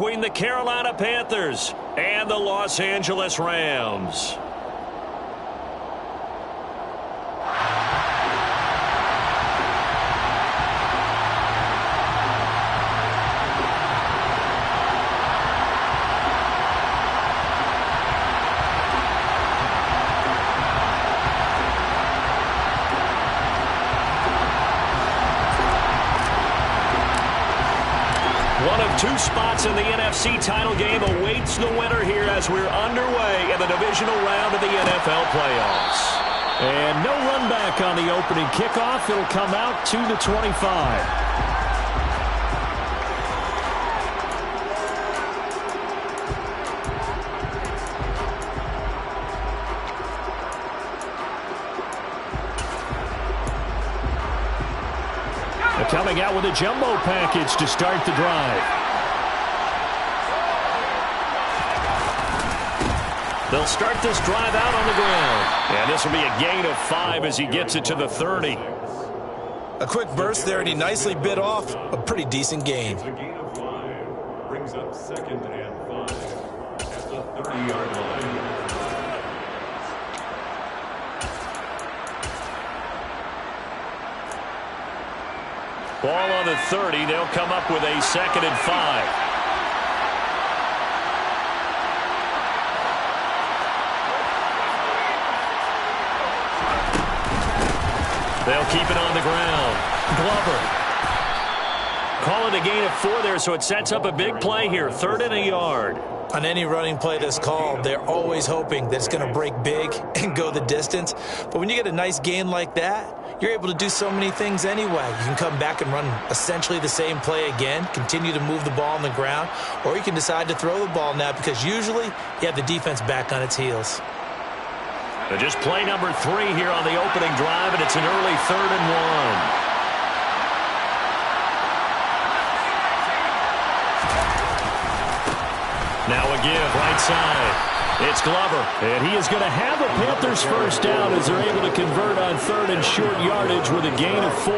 Between the Carolina Panthers and the Los Angeles Rams. One of two spots in the NFC title game awaits the winner here as we're underway in the divisional round of the NFL playoffs. And no run back on the opening kickoff. It'll come out to the 25. Coming out with a jumbo package to start the drive. They'll start this drive out on the ground. And this will be a gain of 5 as he gets it to the 30. A quick burst there, and he nicely bit off a pretty decent gain. A gain of 5 brings up 2nd and 5 at the 30-yard line. Ball on the 30. They'll come up with a 2nd and 5. They'll keep it on the ground. Glover. Call it a gain of 4 there, so it sets up a big play here. 3rd and a yard. On any running play that's called, they're always hoping that it's going to break big and go the distance. But when you get a nice gain like that, you're able to do so many things anyway. You can come back and run essentially the same play again, continue to move the ball on the ground, or you can decide to throw the ball now because usually you have the defense back on its heels. So just play number 3 here on the opening drive, and it's an early 3rd and 1. Now a give, right side. It's Glover. And he is going to have a Panthers first down as they're able to convert on 3rd and short yardage with a gain of 4.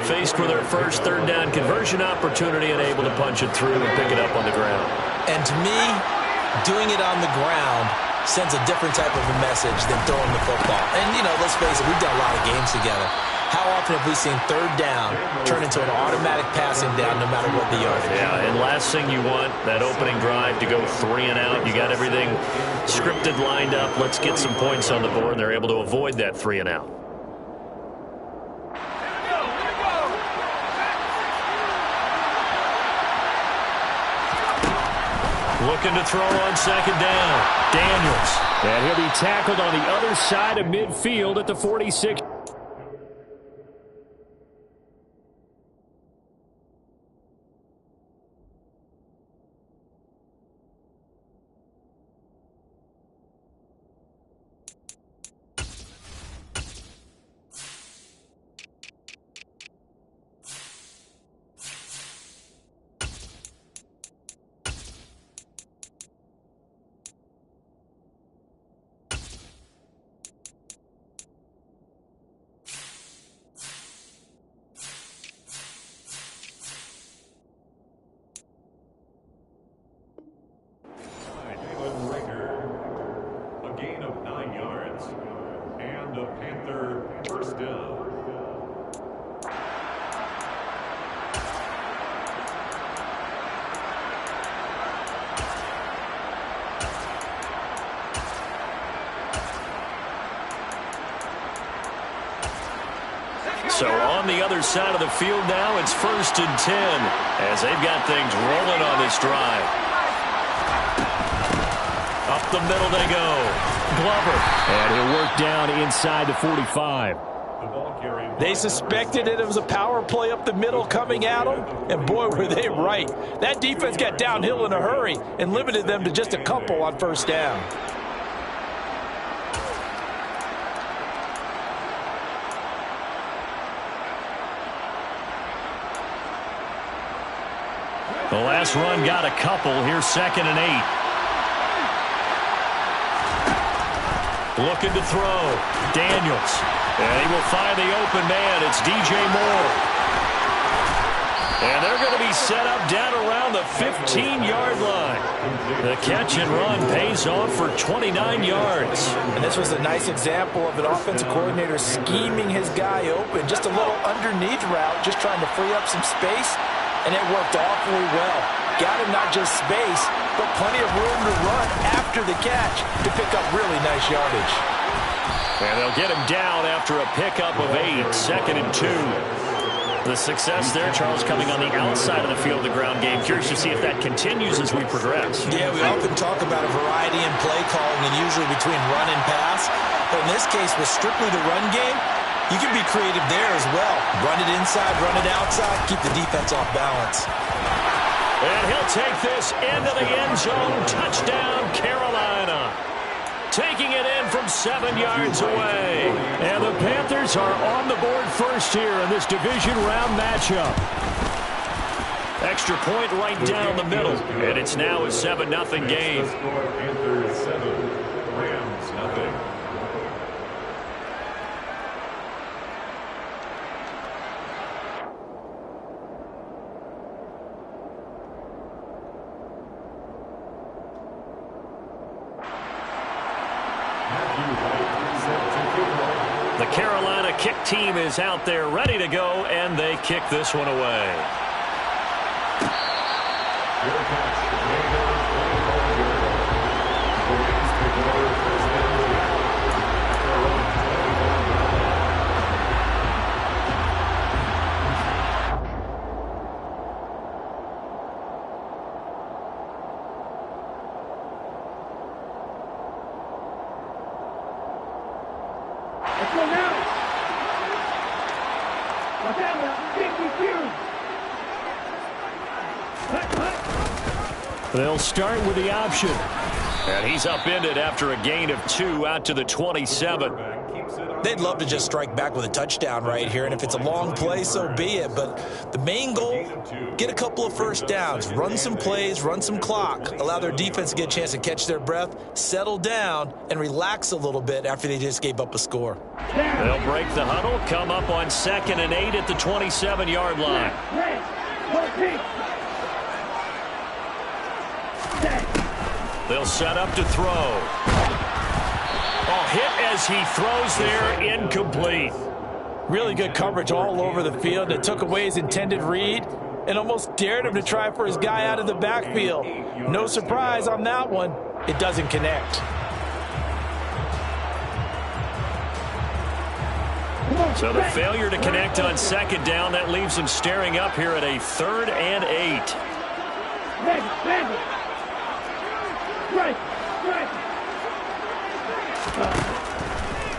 Faced with their first 3rd down conversion opportunity and able to punch it through and pick it up on the ground. And to me, doing it on the ground sends a different type of a message than throwing the football. And, you know, let's face it, we've done a lot of games together. How often have we seen 3rd down turn into an automatic passing down no matter what the yardage? Yeah, and last thing you want, that opening drive to go 3 and out. You got everything scripted, lined up. Let's get some points on the board, and they're able to avoid that 3 and out. Looking to throw on 2nd down. Daniels. And he'll be tackled on the other side of midfield at the 46. A gain of 9 yards and a Panther first down. So on the other side of the field now, it's 1st and 10 as they've got things rolling on this drive. Up the middle they go. Glover. And he'll work down inside the 45. They suspected it was a power play up the middle coming at them, and boy, were they right. That defense got downhill in a hurry and limited them to just a couple on 1st down. The last run got a couple. Here's 2nd and 8. Looking to throw. Daniels. And he will find the open man. It's DJ Moore. And they're going to be set up down around the 15-yard line. The catch and run pays off for 29 yards. And this was a nice example of an offensive coordinator scheming his guy open. Just a little underneath route, just trying to free up some space, and it worked awfully well. Got him not just space, but plenty of room to run after the catch to pick up really nice yardage. And they'll get him down after a pickup of 8, 2nd and 2. The success there, Charles, coming on the outside of the field, the ground game. Curious to see if that continues as we progress. Yeah, we often talk about a variety in play calling and usually between run and pass. But in this case, with strictly the run game, you can be creative there as well. Run it inside, run it outside, keep the defense off balance. And he'll take this into the end zone. Touchdown, Carolina. Taking it in from 7 yards away. And the Panthers are on the board first here in this division round matchup. Extra point right down the middle. And it's now a 7-0 game. Panthers 7, Rams 0. The Carolina kick team is out there ready to go, and they kick this one away. They'll start with the option. And he's upended after a gain of 2 out to the 27. They'd love to just strike back with a touchdown right here, and if it's a long play, so be it. But the main goal, get a couple of first downs, run some plays, run some clock, allow their defense to get a chance to catch their breath, settle down, and relax a little bit after they just gave up a score. They'll break the huddle, come up on 2nd and 8 at the 27-yard line. They'll set up to throw. Oh, hit as he throws there, incomplete. Really good coverage all over the field. It took away his intended read and almost dared him to try for his guy out of the backfield. No surprise on that one. It doesn't connect. So the failure to connect on 2nd down, that leaves him staring up here at a 3rd and 8.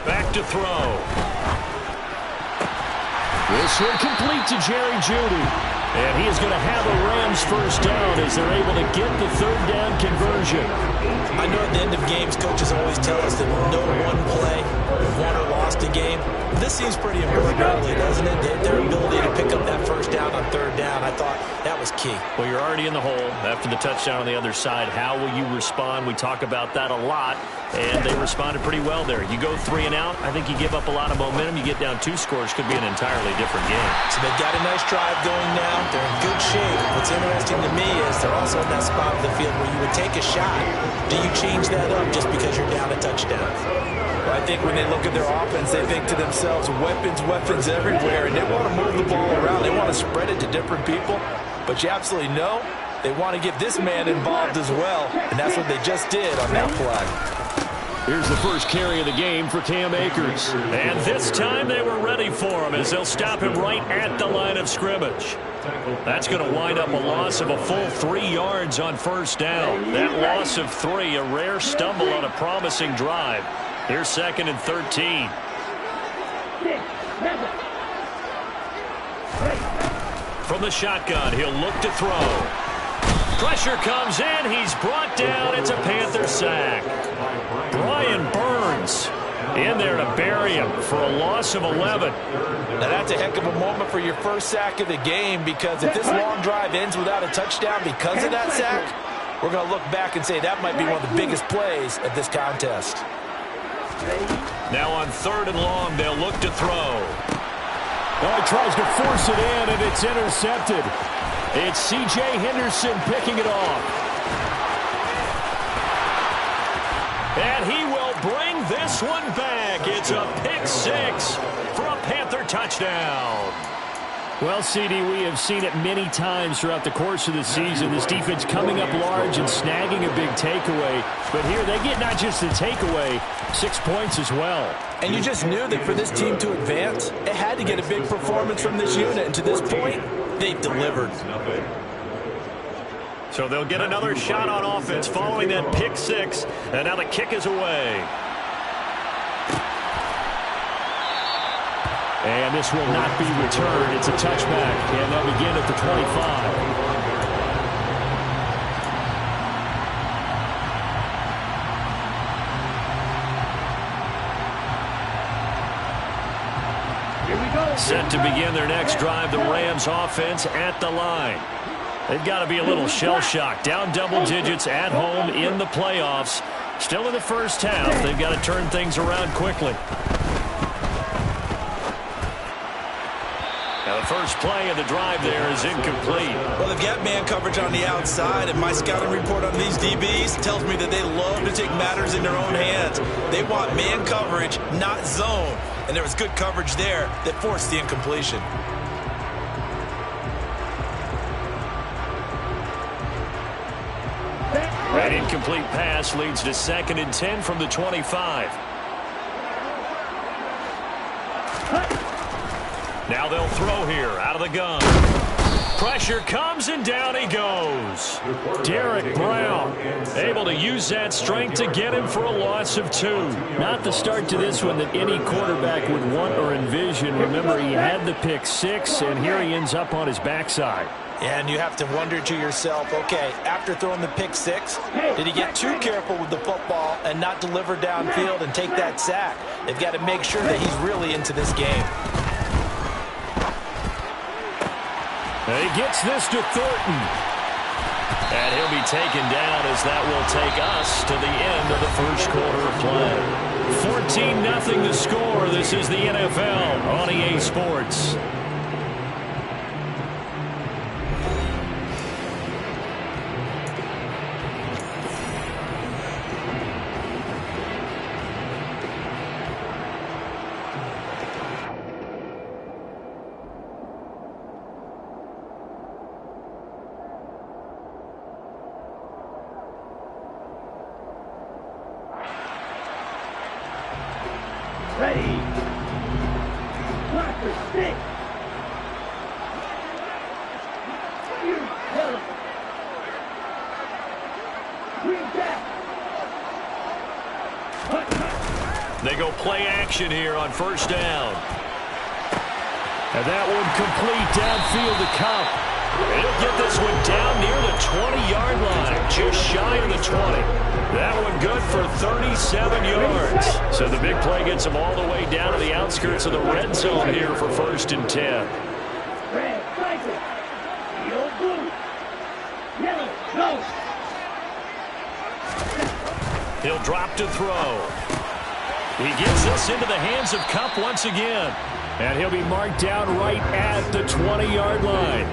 Back to throw. This one complete to Jerry Jeudy. And he is going to have a Rams first down as they're able to get the 3rd down conversion. I know at the end of games, coaches always tell us that no one play won or lost a game. This seems pretty important early, doesn't it? Their ability to pick up that first down on 3rd down, I thought that was key. Well, you're already in the hole after the touchdown on the other side. How will you respond? We talk about that a lot, and they responded pretty well there. You go 3 and out, I think you give up a lot of momentum. You get down 2 scores, could be an entirely different game. So they've got a nice drive going now. They're in good shape. What's interesting to me is they're also in that spot of the field where you would take a shot. Do you change that up just because you're down a touchdown? Well, I think when they look at their offense, they think to themselves, weapons everywhere, and they want to move the ball around. They want to spread it to different people. But you absolutely know they want to get this man involved as well, and that's what they just did on that play. Here's the first carry of the game for Cam Akers. And this time they were ready for him as they'll stop him right at the line of scrimmage. That's going to wind up a loss of a full 3 yards on first down. That loss of 3, a rare stumble on a promising drive. Here's 2nd and 13. From the shotgun, he'll look to throw. Pressure comes in. He's brought down. It's a Panther sack. Brian Burns in there to bury him for a loss of 11. Now that's a heck of a moment for your first sack of the game, because if this long drive ends without a touchdown because of that sack, we're going to look back and say that might be one of the biggest plays of this contest. Now on 3rd and long, they'll look to throw. Oh, he tries to force it in, and it's intercepted. It's C.J. Henderson picking it off. And he will bring this one back. It's a pick six for a Panther touchdown. Well, CD, we have seen it many times throughout the course of the season. This defense coming up large and snagging a big takeaway. But here they get not just the takeaway, 6 points as well. And you just knew that for this team to advance, it had to get a big performance from this unit. And to this point, they've delivered. So they'll get another shot on offense following that pick six. And now the kick is away. And this will not be returned. It's a touchback, and they'll begin at the 25. Here we go. Set to begin their next drive, the Rams offense at the line. They've got to be a little shell-shocked. Down double digits at home in the playoffs. Still in the first half. They've got to turn things around quickly. Now the first play of the drive there is incomplete. Well, they've got man coverage on the outside, and my scouting report on these DBs tells me that they love to take matters in their own hands. They want man coverage, not zone. And there was good coverage there that forced the incompletion. That incomplete pass leads to 2nd and 10 from the 25. Now they'll throw here out of the gun. Pressure comes and down he goes. Derek Brown able to use that strength to get him for a loss of 2. Not the start to this one that any quarterback would want or envision. Remember, he had the pick six, and here he ends up on his backside. And you have to wonder to yourself, okay, after throwing the pick six, did he get too careful with the football and not deliver downfield and take that sack? They've got to make sure that he's really into this game. He gets this to Thornton. And he'll be taken down as that will take us to the end of the first quarter of play. 14-0 the score. This is the NFL on EA Sports. Ready. Clock for 6. You tell him. 3 back. They go play action here on first down. And that one complete downfield to Cup. He'll get this one down near the 20-yard line, just shy of the 20. That one good for 37 yards. So the big play gets him all the way down to the outskirts of the red zone here for 1st and 10. Red, cycle. Yellow, blue. Yellow, go. He'll drop to throw. He gets this into the hands of Cup once again. And he'll be marked down right at the 20-yard line.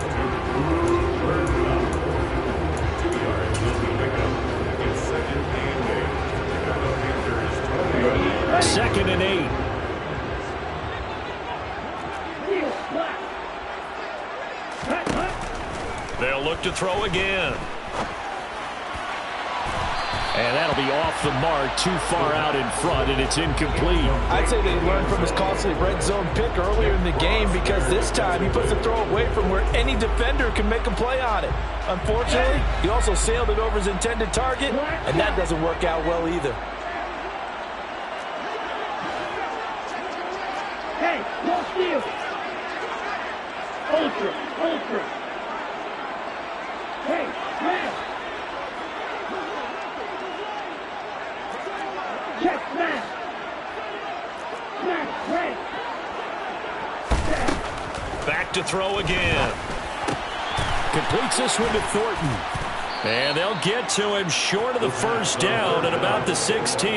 2nd and 8. They'll look to throw again. And that'll be off the mark, too far out in front, and it's incomplete. I'd say they learned from his costly red zone pick earlier in the game, because this time he puts the throw away from where any defender can make a play on it. Unfortunately, he also sailed it over his intended target, and that doesn't work out well either. Hey, no steal. Ultra, ultra. Hey, man. Check smash. Smash, ready. Back to throw again. Completes this one to Thornton. And they'll get to him short of the first down at about the 16.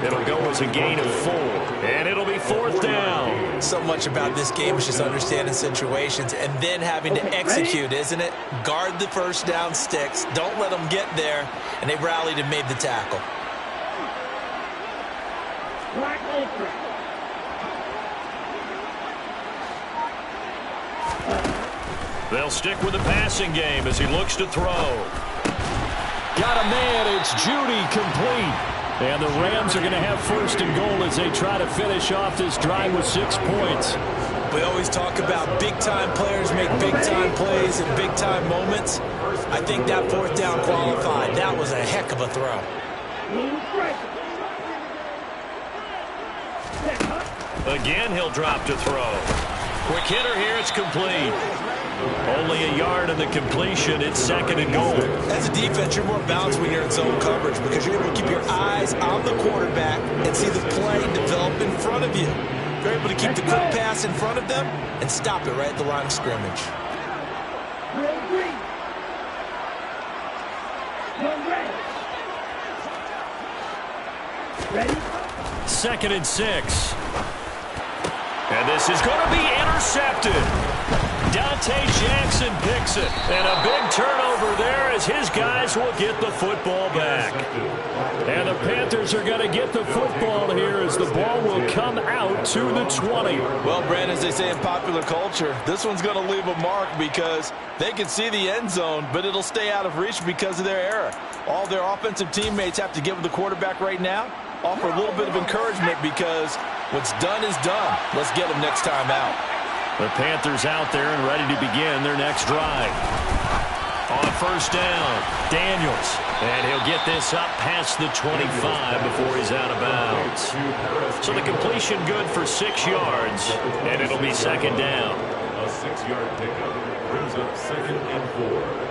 It'll go as a gain of 4. And it'll be 4th down. So much about this game is just understanding situations and then having to execute, isn't it? Guard the first down sticks. Don't let them get there. And they rallied and made the tackle. Black ultra. They'll stick with the passing game as he looks to throw. Got a man. It's Judy, complete. And the Rams are going to have 1st and goal as they try to finish off this drive with 6 points. We always talk about big-time players make big-time plays in big-time moments. I think that 4th down qualified. That was a heck of a throw. Again, he'll drop to throw. Quick hitter here. It's complete. Only a yard in the completion. It's 2nd and goal. As a defense, you're more balanced when you're in zone coverage because you're able to keep your eyes on the quarterback and see the play develop in front of you. You're able to keep the quick pass in front of them and stop it right at the line of scrimmage. Ready? 2nd and 6. And this is going to be intercepted. Dante Jackson picks it. And a big turnover there as his guys will get the football back. And the Panthers are going to get the football here as the ball will come out to the 20. Well, Brandon, as they say in popular culture, this one's going to leave a mark because they can see the end zone, but it'll stay out of reach because of their error. All their offensive teammates have to give the quarterback right now, offer a little bit of encouragement because what's done is done. Let's get them next time out. The Panthers out there and ready to begin their next drive. On 1st down, Daniels. And he'll get this up past the 25 before he's out of bounds. So the completion good for 6 yards, and it'll be 2nd down. A 6-yard pickup brings up 2nd and 4.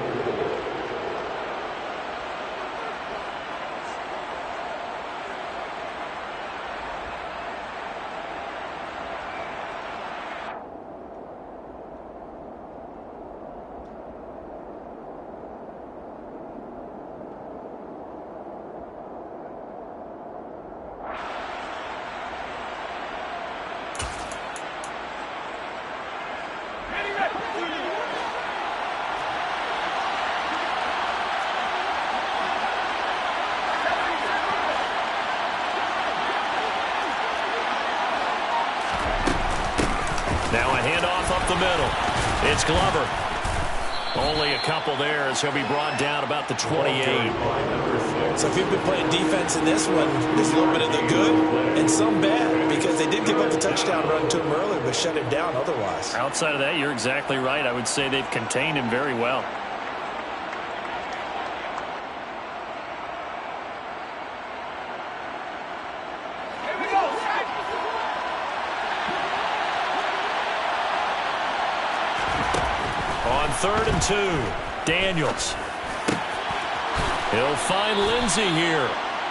Now a handoff up the middle. It's Glover. Only a couple there as he'll be brought down about the 28. So if you've been playing defense in this one, there's a little bit of the good and some bad because they did give up the touchdown run to him earlier but shut him down otherwise. Outside of that, you're exactly right. I would say they've contained him very well. On 3rd and 2, Daniels. He'll find Lindsey here.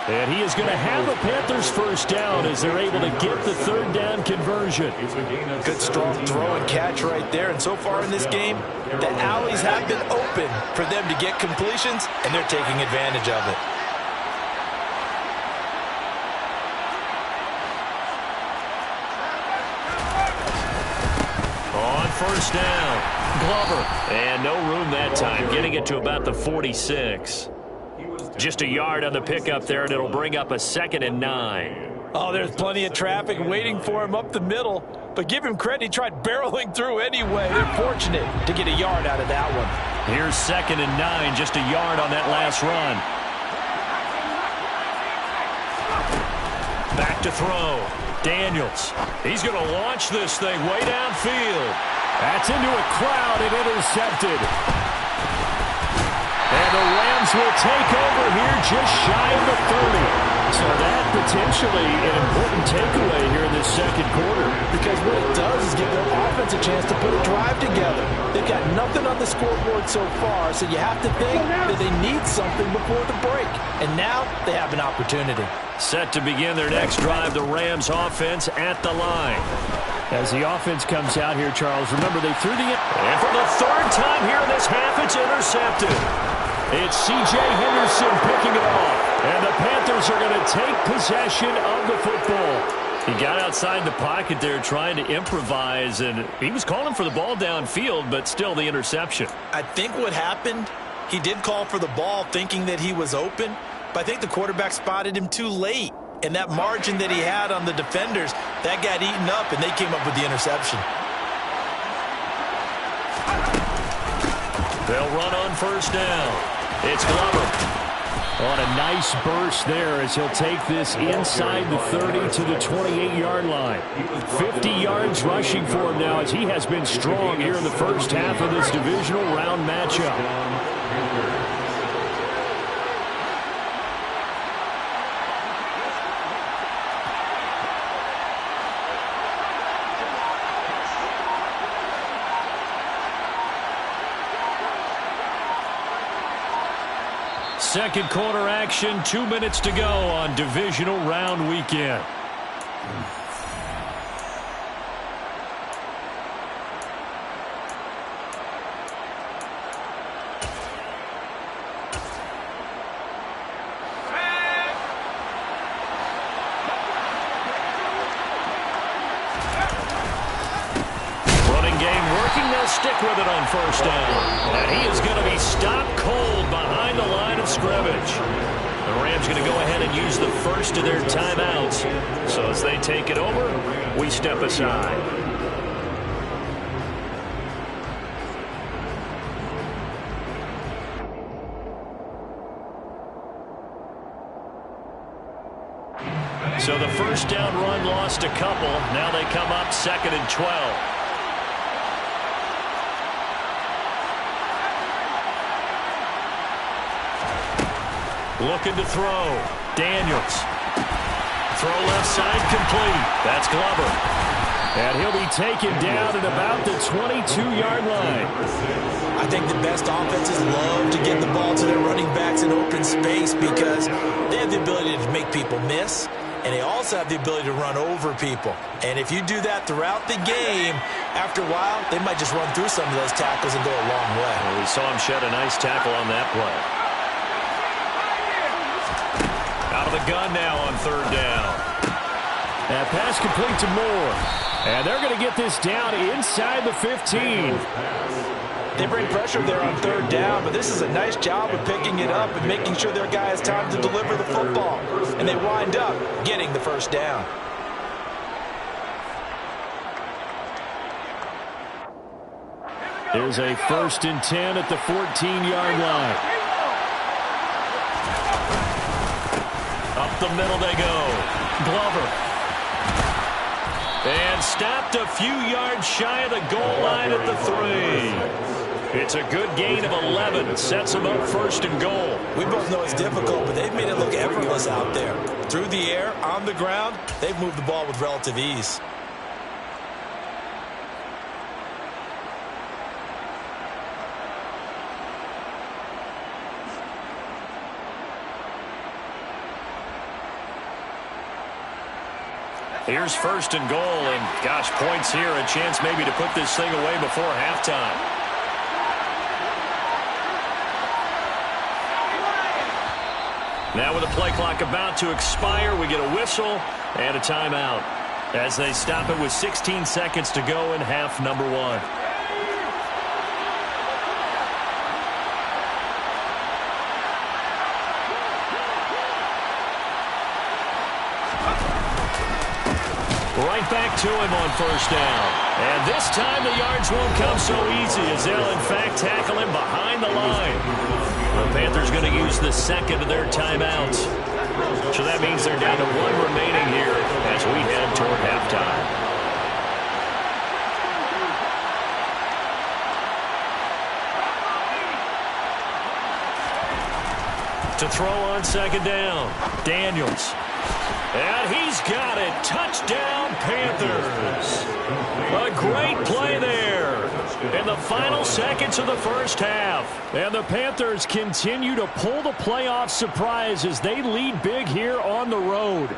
And he is going to have the Panthers 1st down as they're able to get the 3rd down conversion. Good strong throw and catch right there. And so far in this game, the alleys have been open for them to get completions, and they're taking advantage of it. On 1st down, Glover. And no room that time, getting it to about the 46. Just a yard on the pickup there, and it'll bring up a 2nd and 9. Oh, there's plenty of traffic waiting for him up the middle. But give him credit, he tried barreling through anyway. They're fortunate to get a yard out of that one. Here's 2nd and 9, just a yard on that last run. Back to throw. Daniels. He's going to launch this thing way downfield. That's into a crowd and intercepted. And the Rams will take over here just shy of the 30. So that potentially an important takeaway here in this 2nd quarter. Because what it does is give their offense a chance to put a drive together. They've got nothing on the scoreboard so far, so you have to think that they need something before the break. And now they have an opportunity. Set to begin their next drive, the Rams offense at the line. As the offense comes out here, Charles, remember they threw the... And for the 3rd time here in this half, it's intercepted. It's C.J. Henderson picking it off. And the Panthers are going to take possession of the football. He got outside the pocket there trying to improvise, and he was calling for the ball downfield, but still the interception. I think what happened, he did call for the ball thinking that he was open, but I think the quarterback spotted him too late. And that margin that he had on the defenders, that got eaten up, and they came up with the interception. They'll run on first down. It's Glover. On a nice burst there as he'll take this inside the 30 to the 28-yard line. 50 yards rushing for him now as he has been strong here in the first half of this divisional round matchup. Second quarter action, 2 minutes to go on divisional round weekend. Running game working, they'll stick with it on first down. And he is going to be stopped cold behind the line of scrimmage. The Rams going to go ahead and use the first of their timeouts. So as they take it over, we step aside. So the first down run lost a couple. Now they come up 2nd and 12. Looking to throw. Daniels. Throw left side complete. That's Glover. And he'll be taken down at about the 22-yard line. I think the best offenses love to get the ball to their running backs in open space because they have the ability to make people miss, and they also have the ability to run over people. And if you do that throughout the game, after a while, they might just run through some of those tackles and go a long way. Well, we saw him shed a nice tackle on that play. Out of the gun now on third down. That pass complete to Moore. And they're going to get this down inside the 15. They bring pressure there on third down, but this is a nice job of picking it up and making sure their guy has time to deliver the football. And they wind up getting the first down. There's a 1st and 10 at the 14-yard line. Up the middle they go. Glover. And stopped a few yards shy of the goal line at the 3. It's a good gain of 11. Sets them up 1st and goal. We both know it's difficult, but they've made it look effortless out there. Through the air, on the ground, they've moved the ball with relative ease. Here's 1st and goal, and gosh, points here, a chance maybe to put this thing away before halftime. Now with the play clock about to expire, we get a whistle and a timeout as they stop it with 16 seconds to go in half number 1. Right back to him on first down. And this time the yards won't come so easy as they'll in fact tackle him behind the line. The Panthers going to use the 2nd of their timeouts. So that means they're down to 1 remaining here as we head toward halftime. To throw on 2nd down. Daniels. And he's got it. Touchdown, Panthers. A great play there in the final seconds of the first half. And the Panthers continue to pull the playoff surprise as they lead big here on the road.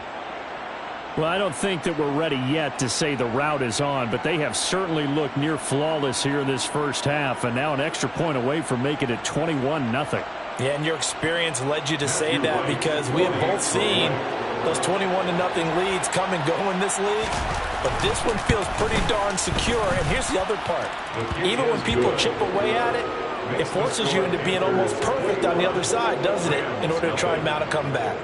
Well, I don't think that we're ready yet to say the route is on, but they have certainly looked near flawless here in this first half, and now an extra point away from making it 21-0. Yeah, and your experience led you to say that because we have both seen those 21-0 leads come and go in this league. But this one feels pretty darn secure. And here's the other part. Even when people chip away at it, it forces you into being almost perfect on the other side, doesn't it, in order to try and mount a comeback.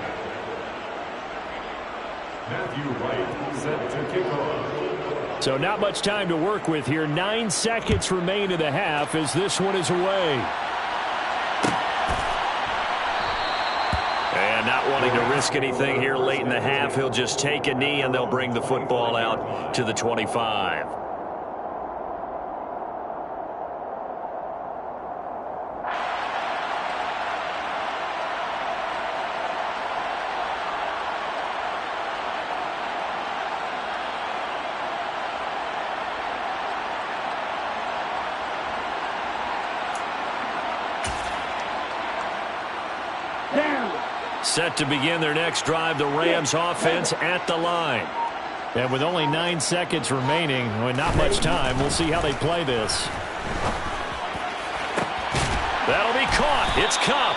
Matthew Wright set to kick off. So not much time to work with here. 9 seconds remain in the half as this one is away. And not wanting to risk anything here late in the half, he'll just take a knee and they'll bring the football out to the 25. Set to begin their next drive, the Rams offense at the line. And with only 9 seconds remaining, with not much time, we'll see how they play this. That'll be caught. It's Cup.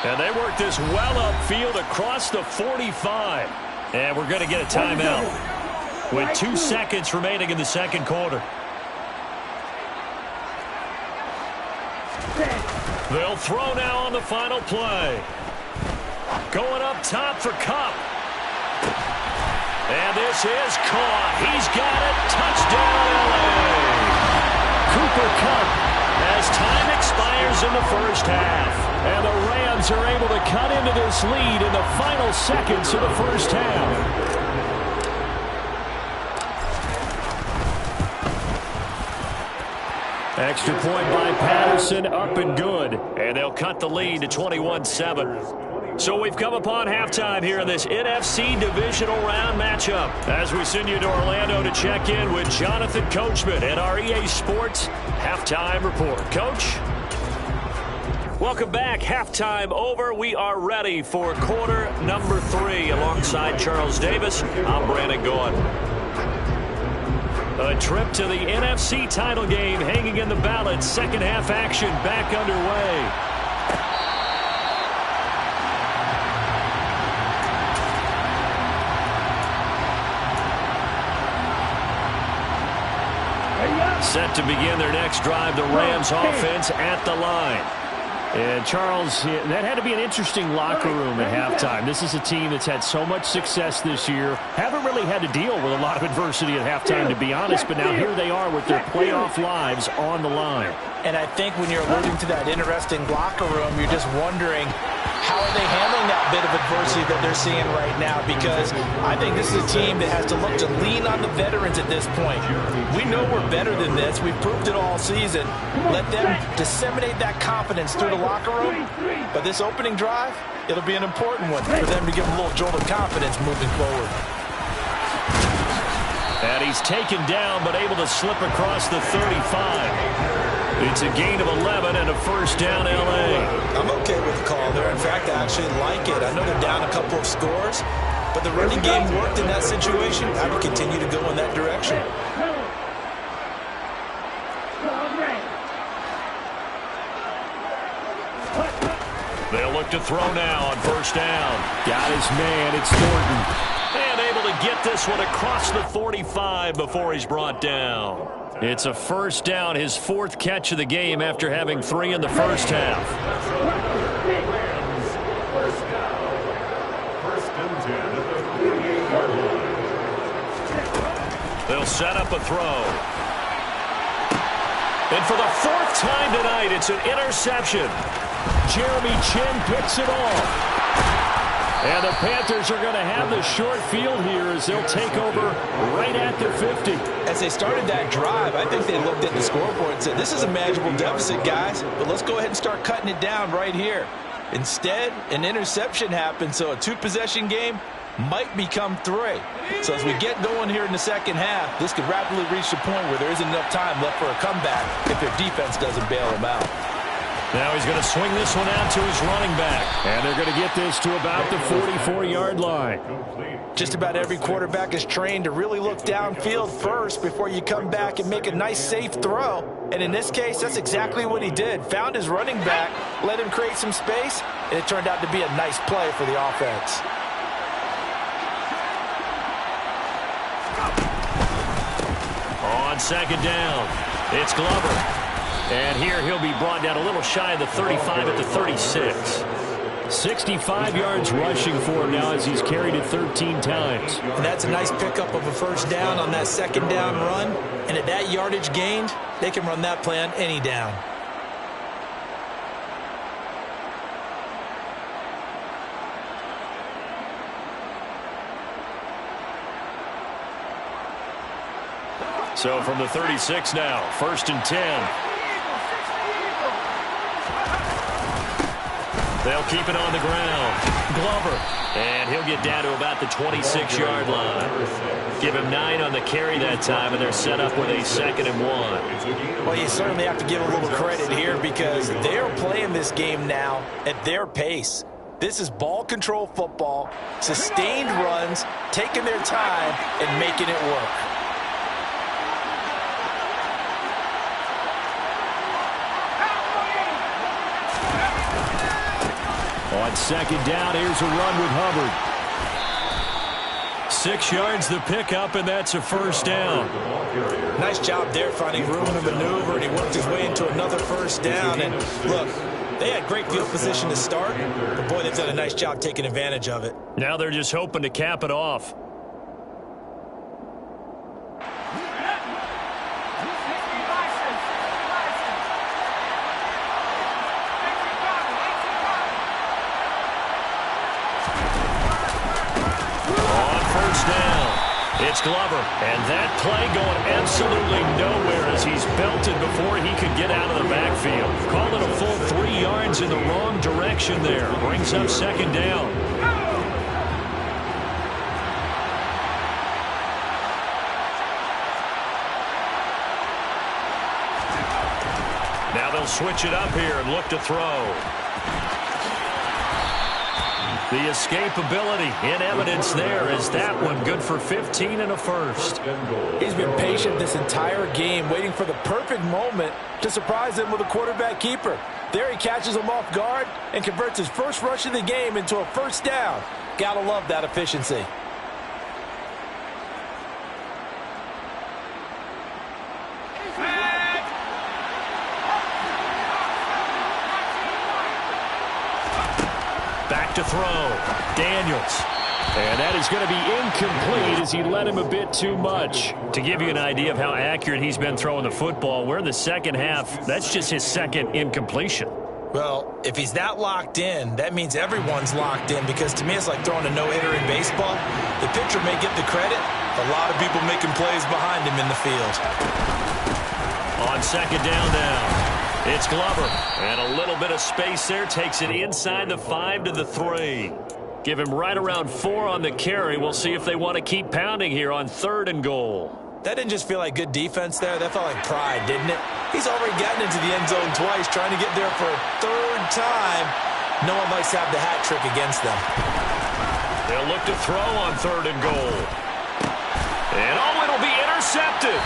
And they work this well upfield across the 45. And we're going to get a timeout with 2 seconds remaining in the second quarter. They'll throw now on the final play. Going up top for Cup. And this is caught. He's got it. Touchdown, LA. Cooper Cup as time expires in the first half. And the Rams are able to cut into this lead in the final seconds of the first half. Extra point by Patterson, up and good. And they'll cut the lead to 21-7. So we've come upon halftime here in this NFC divisional round matchup as we send you to Orlando to check in with Jonathan Coachman at our EA Sports Halftime Report. Coach? Welcome back. Halftime over. We are ready for quarter number 3 alongside Charles Davis. I'm Brandon Gordon. A trip to the NFC title game hanging in the balance. Second half action back underway. Set to begin their next drive, the Rams offense at the line. And Charles, that had to be an interesting locker room at halftime. This is a team that's had so much success this year. Haven't really had to deal with a lot of adversity at halftime, to be honest. But now here they are with their playoff lives on the line. And I think when you're alluding to that interesting locker room, you're just wondering, how are they handling that bit of adversity that they're seeing right now? Because I think this is a team that has to look to lean on the veterans at this point. We know we're better than this. We've proved it all season. Let them disseminate that confidence through the locker room. But this opening drive, it'll be an important one for them to give them a little jolt of confidence moving forward. And he's taken down but able to slip across the 35. It's a gain of 11 and a first down, L.A. I'm okay with the call there. In fact, I actually like it. I know they're down a couple of scores, but the running game worked in that situation. I would continue to go in that direction. They'll look to throw now on first down. Got his man. It's Thornton. And able to get this one across the 45 before he's brought down. It's a first down, his 4th catch of the game after having 3 in the first half. They'll set up a throw. And for the 4th time tonight, it's an interception. Jeremy Chin picks it off. And the Panthers are going to have the short field here as they'll take over right at the 50. As they started that drive, I think they looked at the scoreboard and said, this is a manageable deficit, guys, but let's go ahead and start cutting it down right here. Instead, an interception happened, so a 2-possession game might become 3. So as we get going here in the second half, this could rapidly reach the point where there isn't enough time left for a comeback if their defense doesn't bail them out. Now he's going to swing this one out to his running back. And they're going to get this to about the 44-yard line. Just about every quarterback is trained to really look downfield first before you come back and make a nice, safe throw. And in this case, that's exactly what he did. Found his running back, let him create some space, and it turned out to be a nice play for the offense. On second down, it's Glover. And here he'll be brought down a little shy of the 35 at the 36. 65 yards rushing for him now as he's carried it 13 times. And that's a nice pickup of a first down on that second down run. And at that yardage gained, they can run that play on any down. So from the 36 now, 1st and 10. They'll keep it on the ground. Glover. And he'll get down to about the 26-yard line. Give him 9 on the carry that time, and they're set up with a 2nd and 1. Well, you certainly have to give a little credit here because they're playing this game now at their pace. This is ball control football, sustained runs, taking their time, and making it work. On second down, here's a run with Hubbard. 6 yards the pickup, and that's a first down. Nice job there finding room to maneuver, and he worked his way into another first down. And look, they had great field position to start, but boy, they've done a nice job taking advantage of it. Now they're just hoping to cap it off. It's Glover, and that play going absolutely nowhere as he's belted before he could get out of the backfield. Call it a full 3 yards in the wrong direction there. Brings up second down. Now they'll switch it up here and look to throw. The escapability in evidence there is that one good for 15 and a first. He's been patient this entire game, waiting for the perfect moment to surprise him with a quarterback keeper. There he catches him off guard and converts his first rush of the game into a first down. Gotta love that efficiency. To throw. Daniels. And that is going to be incomplete as he led him a bit too much. To give you an idea of how accurate he's been throwing the football, we're in the second half. That's just his second incompletion. Well, if he's that locked in, that means everyone's locked in, because to me it's like throwing a no-hitter in baseball. The pitcher may get the credit, a lot of people making plays behind him in the field. On second down now. It's Glover, and a little bit of space there, takes it inside the 5 to the 3. Give him right around 4 on the carry. We'll see if they want to keep pounding here on 3rd and goal. That didn't just feel like good defense there. That felt like pride, didn't it? He's already gotten into the end zone twice, trying to get there for a 3rd time. No one likes to have the hat trick against them. They'll look to throw on 3rd and goal. And it'll be intercepted.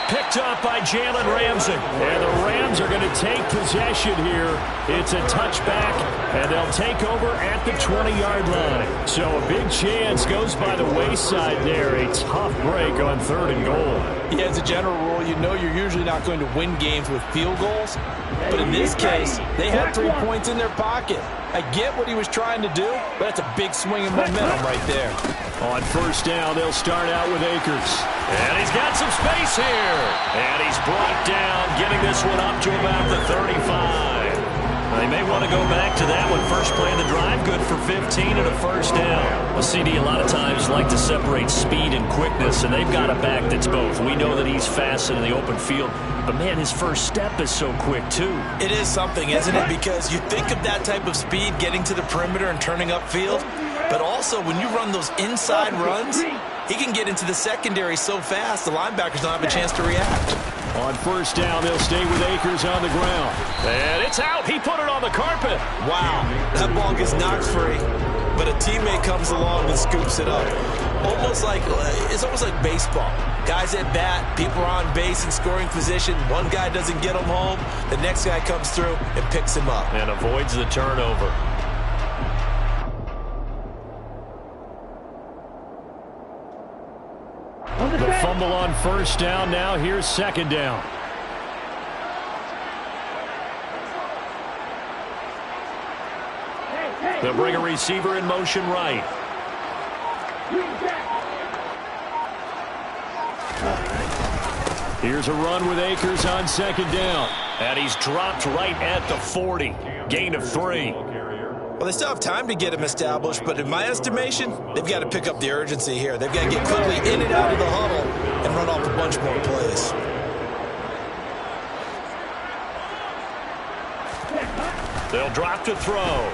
Picked up by Jalen Ramsey. And the Rams are going to take possession here. It's a touchback, and they'll take over at the 20-yard line. So a big chance goes by the wayside there. A tough break on 3rd and goal. Yeah, as a general rule, you know you're usually not going to win games with field goals. But in this case, they had 3 points in their pocket. I get what he was trying to do, but that's a big swing of momentum right there. On 1st down, they'll start out with Akers. And he's got some space here. And he's brought down, getting this one up to about the 35. They may want to go back to that one. First play of the drive, good for 15 and a first down. A CD a lot of times like to separate speed and quickness, and they've got a back that's both. We know that he's fast in the open field, but man, his first step is so quick too. It is something, isn't it? Because you think of that type of speed getting to the perimeter and turning upfield, but also when you run those inside runs, he can get into the secondary so fast the linebackers don't have a chance to react. On first down, they'll stay with Akers on the ground. And it's out. He put it on the carpet. Wow, that ball gets knocked free, but a teammate comes along and scoops it up. It's almost like baseball. Guys at bat, people are on base in scoring position. One guy doesn't get him home. The next guy comes through and picks him up. And avoids the turnover. The fumble on first down. Now here's second down. They'll bring a receiver in motion right. Here's a run with Akers on second down. And he's dropped right at the 40. Gain of 3. Well, they still have time to get him established, but in my estimation, they've got to pick up the urgency here. They've got to get quickly in and out of the huddle and run off a bunch more plays. They'll drop to throw.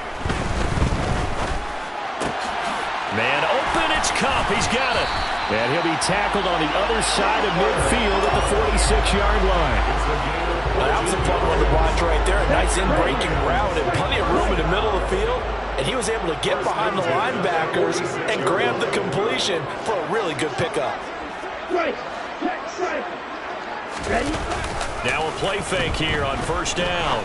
Man open, it's Cup. He's got it. And he'll be tackled on the other side of midfield at the 46-yard line. Well, that was a fun one to watch right there. A nice in-breaking route and plenty of room in the middle of the field. And he was able to get behind the linebackers and grab the completion for a really good pickup. Now a play fake here on first down.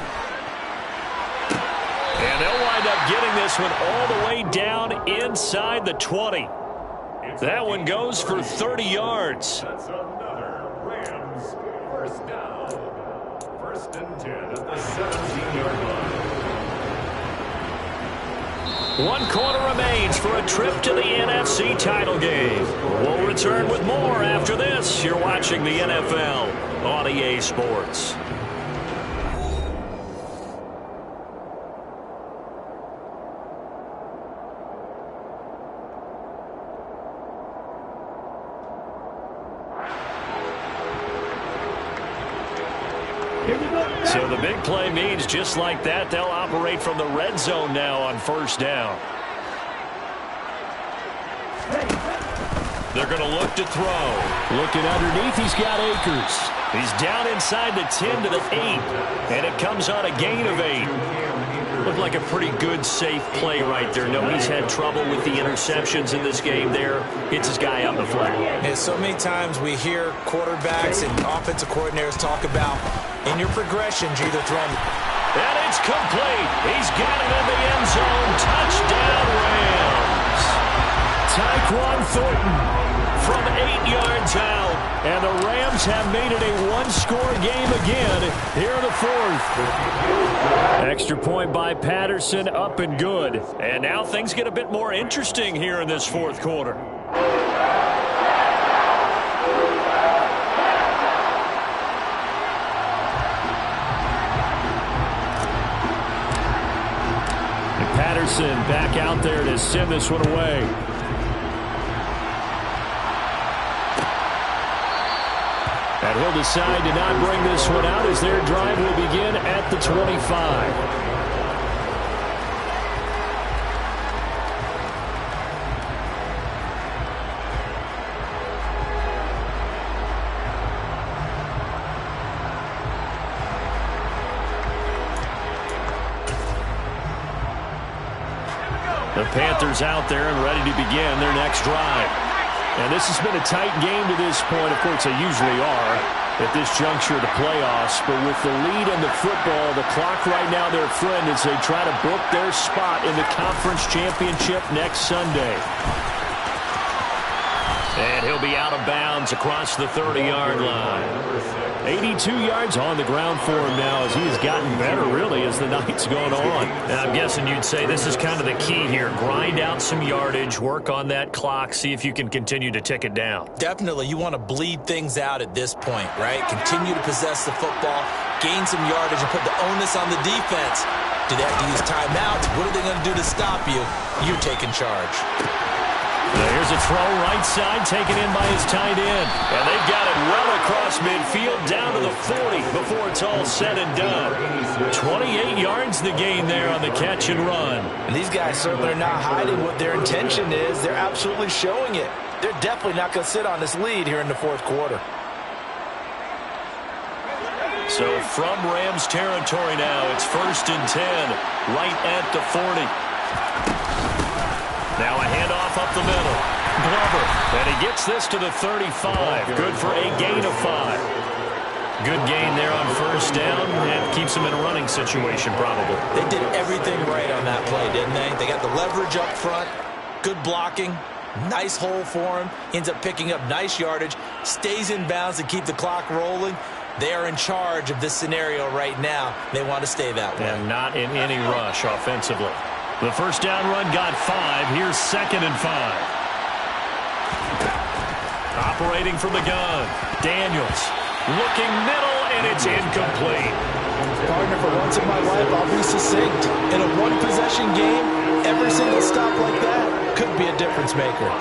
And they'll wind up getting this one all the way down inside the 20. That one goes for 30 yards. That's another Rams first down. First and 10 at the 17-yard line. 1 quarter remains for a trip to the NFC title game. We'll return with more after this. You're watching the NFL on EA Sports. So the big play means just like that, they'll operate from the red zone now on first down. They're going to look to throw. Looking underneath, he's got Akers. He's down inside the 10 to the 8, and it comes on a gain of 8. Looked like a pretty good, safe play right there. Nobody's had trouble with the interceptions in this game there. Hits his guy up the flat. And so many times we hear quarterbacks and offensive coordinators talk about in your progressions, you either throw them. And it's complete. He's got it in the end zone. Touchdown, Rams. Tyquan Thornton from 8 yards out. And the Rams have made it a one-score game again here in the fourth. Extra point by Patterson, up and good. And now things get a bit more interesting here in this fourth quarter. Patterson back out there to send this one away. And he'll decide to not bring this one out as their drive will begin at the 25. The Panthers out there and ready to begin their next drive. And this has been a tight game to this point. Of course, they usually are at this juncture of the playoffs. But with the lead in the football, the clock right now their friend as they try to book their spot in the conference championship next Sunday. And he'll be out of bounds across the 30-yard line. 82 yards on the ground for him now as he has gotten better, really, as the night's gone on. And I'm guessing you'd say this is kind of the key here. Grind out some yardage, work on that clock, see if you can continue to tick it down. Definitely, you want to bleed things out at this point, right? Continue to possess the football, gain some yardage, and put the onus on the defense. Do they have to use timeouts? What are they going to do to stop you? You're taking charge. Here's a throw right side taken in by his tight end. And they've got it well across midfield down to the 40 before it's all said and done. 28 yards the gain there on the catch and run. And these guys certainly are not hiding what their intention is. They're absolutely showing it. They're definitely not going to sit on this lead here in the fourth quarter. So from Rams territory now, it's 1st and 10, right at the 40. Now a handoff up the middle. Glover, and he gets this to the 35. Good for a gain of 5. Good gain there on 1st down, and keeps him in a running situation probably. They did everything right on that play, didn't they? They got the leverage up front, good blocking, nice hole for him, ends up picking up nice yardage, stays in bounds to keep the clock rolling. They are in charge of this scenario right now. They want to stay that way. And not in any rush offensively. The 1st down run got 5. Here's 2nd and 5. Operating from the gun, Daniels. Looking middle, and it's incomplete. Partner, for once in my life, I'll be succinct. In a one-possession game, every single stop like that could be a difference maker.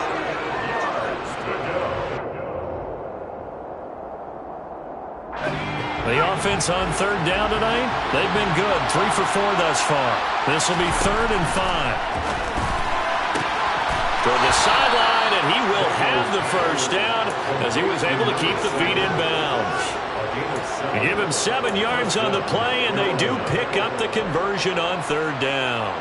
The offense on 3rd down tonight, they've been good. 3 for 4 thus far. This will be 3rd and 5. Toward the sideline, and he will have the 1st down as he was able to keep the feet in bounds. They give him 7 yards on the play, and they do pick up the conversion on 3rd down.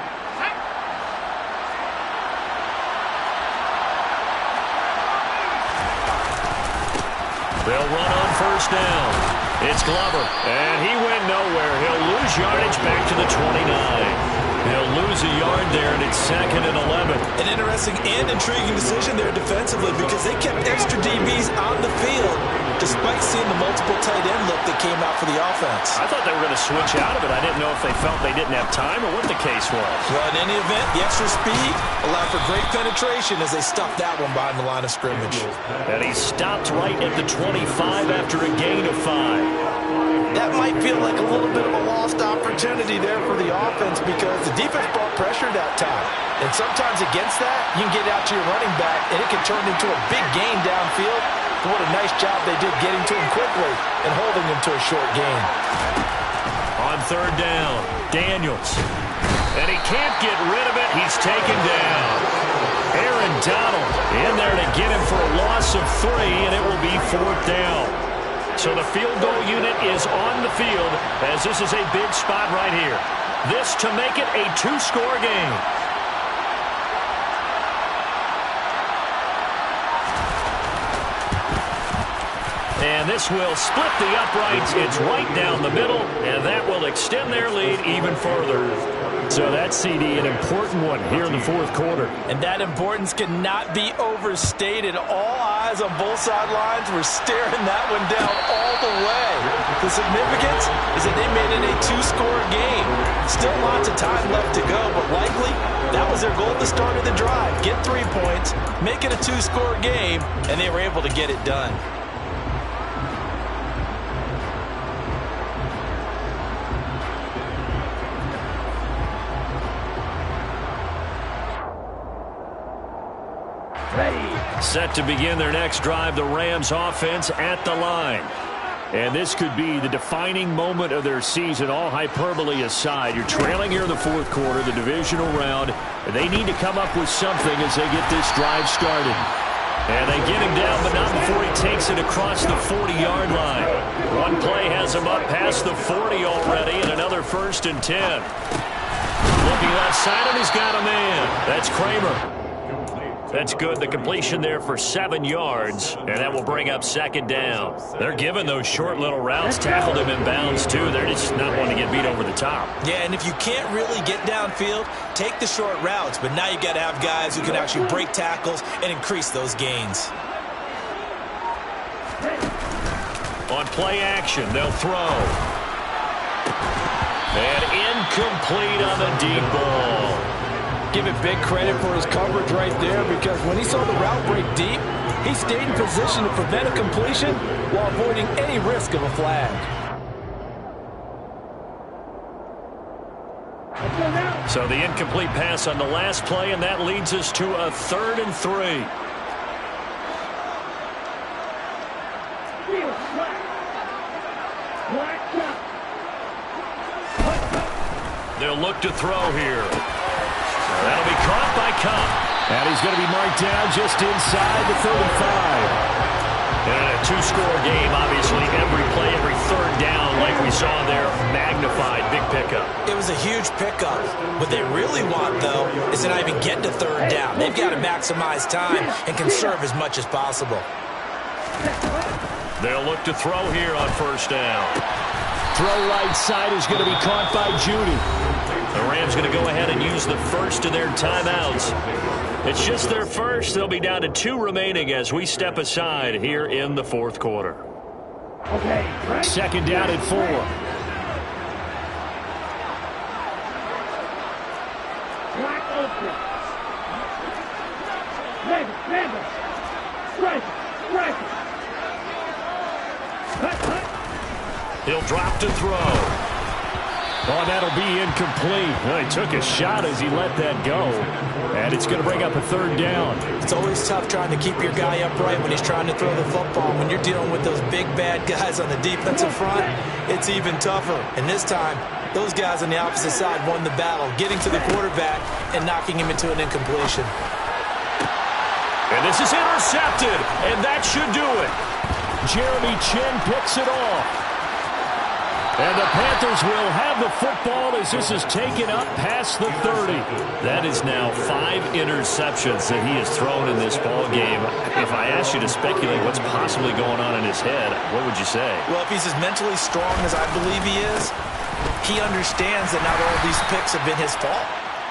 They'll run on 1st down. It's Glover, and he went nowhere. He'll lose yardage back to the 29. He'll lose a yard there, and it's 2nd and 11. An interesting and intriguing decision there defensively because they kept extra DBs on the field despite seeing the multiple tight end look that came out for the offense. I thought they were going to switch out of it. I didn't know if they felt they didn't have time or what the case was. Well, in any event, the extra speed allowed for great penetration as they stuffed that one behind the line of scrimmage. And he stopped right at the 25 after a gain of 5. That might feel like a little bit of a lost opportunity there for the offense because the defense brought pressure that time. And sometimes against that, you can get out to your running back, and it can turn into a big gain downfield. But what a nice job they did getting to him quickly and holding him to a short gain. On 3rd down, Daniels. And he can't get rid of it. He's taken down. Aaron Donald in there to get him for a loss of 3, and it will be 4th down. So the field goal unit is on the field as this is a big spot right here. This to make it a 2-score game. And this will split the uprights. It's right down the middle, and that will extend their lead even further. So that CD, an important one here in the 4th quarter. And that importance cannot be overstated. All eyes on both sidelines were staring that one down all the way. The significance is that they made it a 2-score game. Still lots of time left to go, but likely that was their goal at the start of the drive. Get 3 points, make it a 2-score game, and they were able to get it done. Set to begin their next drive, the Rams offense at the line. And this could be the defining moment of their season, all hyperbole aside. You're trailing here in the 4th quarter, the divisional round. They need to come up with something as they get this drive started. And they get him down, but not before he takes it across the 40-yard line. One play has him up past the 40 already, and another 1st and 10. Looking left side, and he's got a man. That's Kramer. That's good. The completion there for 7 yards, and that will bring up 2nd down. They're giving those short little routes, tackled him in bounds, too. They're just not wanting to get beat over the top. Yeah, and if you can't really get downfield, take the short routes. But now you've got to have guys who can actually break tackles and increase those gains. On play action, they'll throw. And incomplete on the deep ball. Give it big credit for his coverage right there because when he saw the route break deep, he stayed in position to prevent a completion while avoiding any risk of a flag. So the incomplete pass on the last play, and that leads us to a 3rd and 3. They'll look to throw here. That'll be caught by Cup. And he's going to be marked down just inside the 35. In a two-score game, obviously, every play, every third down, like we saw there, magnified, big pickup. It was a huge pickup. What they really want, though, is to not even get to third down. They've got to maximize time and conserve as much as possible. They'll look to throw here on first down. Throw right side is going to be caught by Judy. The Rams going to go ahead and use the first of their timeouts. It's just their first. They'll be down to 2 remaining as we step aside here in the fourth quarter. Okay. Second down and 4. Black open. Red. Strike. He'll drop to throw. Oh, that'll be incomplete. Well, he took a shot as he let that go. And it's going to bring up a third down. It's always tough trying to keep your guy upright when he's trying to throw the football. When you're dealing with those big, bad guys on the defensive front, it's even tougher. And this time, those guys on the opposite side won the battle, getting to the quarterback and knocking him into an incompletion. And this is intercepted, and that should do it. Jeremy Chin picks it off. And the Panthers will have the football as this is taken up past the 30. That is now 5 interceptions that he has thrown in this ball game. If I asked you to speculate what's possibly going on in his head, what would you say? Well, if he's as mentally strong as I believe he is, he understands that not all these picks have been his fault.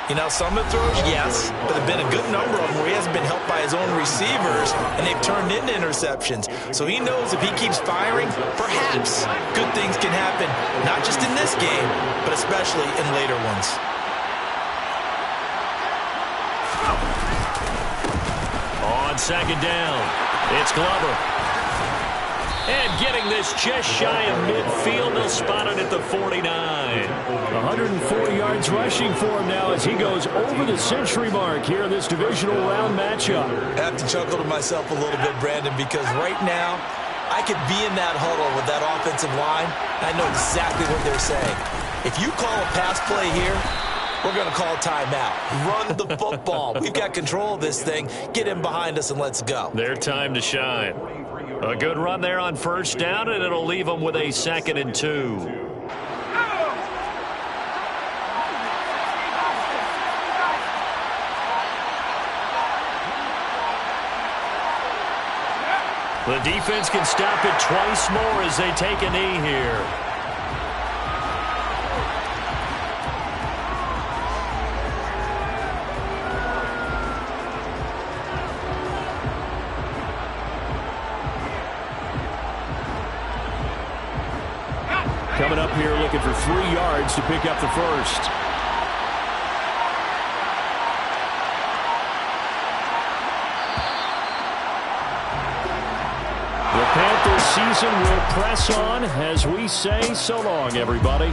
You know, some of the throws, yes, but there have been a good number of them where he hasn't been helped by his own receivers, and they've turned into interceptions. So he knows if he keeps firing, perhaps good things can happen, not just in this game, but especially in later ones. On second down, it's Glover. And getting this just shy of midfield, they'll spot it at the 49. 140 yards rushing for him now as he goes over the century mark here in this divisional round matchup. I have to chuckle to myself a little bit, Brandon, because right now I could be in that huddle with that offensive line. I know exactly what they're saying. If you call a pass play here, we're going to call a timeout. Run the football. We've got control of this thing. Get in behind us and let's go. Their time to shine. A good run there on first down, and it'll leave them with a 2nd and 2. The defense can stop it twice more as they take a knee here. Coming up here looking for 3 yards to pick up the first. The Panthers season will press on as we say so long, everybody.